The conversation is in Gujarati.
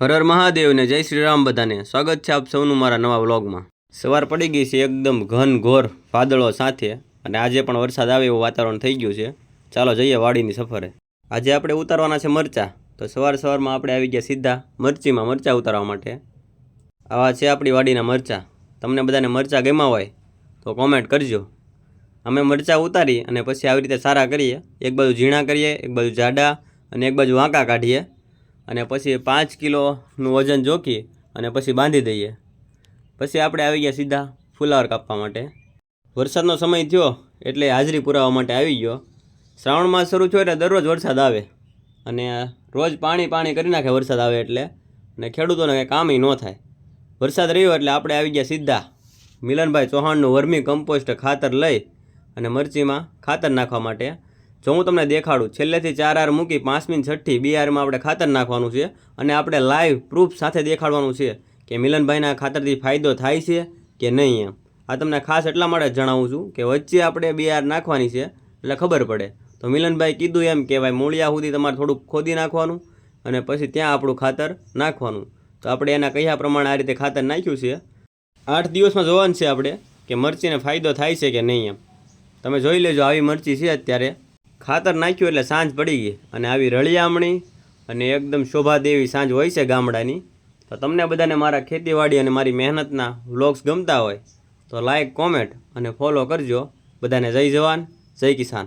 હર હર મહાદેવ ને જય શ્રી રામ બધાને સ્વાગત છે આપ સૌનું મારા નવા વ્લોગમાં। સવાર પડી ગઈ છે એકદમ ઘન ઘોર વાદળો સાથે અને આજે પણ વરસાદ આવે એવું વાતાવરણ થઈ ગયું છે। ચાલો જઈએ વાડીની સફરે। આજે આપણે ઉતારવાના છે મરચાં। તો સવારમાં આપણે આવી ગયા સીધા મરચીમાં મરચાં ઉતારવા માટે। આવા છે આપણી વાડીના મરચાં। તમને બધાને મરચાં ગમ્યા હોય તો કોમેન્ટ કરજો। અમે મરચાં ઉતારી અને પછી આવી રીતે સારા કરીએ, એક બાજુ ઝીણા કરીએ, એક બાજુ જાડા અને એક બાજુ વાંકા કાઢીએ અને પછી 5 કિલોનું વજન જોખી અને પછી બાંધી દઈએ। પછી આપણે આવી ગયા સીધા ફુલાવર કાપવા માટે। વરસાદનો સમય થયો એટલે હાજરી પુરાવવા માટે આવી ગયો। શ્રાવણ માસ શરૂ થયો એટલે દરરોજ વરસાદ આવે અને રોજ પાણી કરી નાખે વરસાદ આવે એટલે, અને ખેડૂતોને કંઈ કામ ન થાય। વરસાદ રહ્યો એટલે આપણે આવી ગયા સીધા મિલનભાઈ ચૌહાણનું વર્મી કમ્પોસ્ટ ખાતર લઈ અને મરચીમાં ખાતર નાખવા માટે। જો હું તમને દેખાડું, છેલ્લેથી 4 આર મૂકી 5મી 6ઠી 2 આરમાં આપણે ખાતર નાખવાનું છે અને આપણે લાઈવ પ્રૂફ સાથે દેખાડવાનું છે કે મિલનભાઈના ખાતરથી ફાયદો થાય છે કે નહીં એમ। આ તમને ખાસ એટલા માટે જણાવું છું કે વચ્ચે આપણે 2 આર નાખવાની છે એટલે ખબર પડે। તો મિલનભાઈ કીધું એમ કે ભાઈ મૂળિયા સુધી તમારે થોડુંક ખોદી નાખવાનું અને પછી ત્યાં આપણું ખાતર નાખવાનું। તો આપણે એના કહ્યા પ્રમાણે આ રીતે ખાતર નાખ્યું છે। 8 દિવસમાં જોવાનું છે આપણે કે મરચીને ફાયદો થાય છે કે નહીં એમ। તમે જોઈ લેજો, આવી મરચી છે અત્યારે। ખાતર નાખ્યું એટલે સાંજ પડી ગઈ અને આવી રળિયામણી અને એકદમ શોભા દેવી સાંજ હોય છે ગામડાની। તો તમને બધાને મારા ખેતીવાડી અને મારી મહેનતના વ્લોગ્સ ગમતા હોય તો લાઈક, કોમેન્ટ અને ફોલો કરજો। બધાને જય જવાન, જય કિસાન।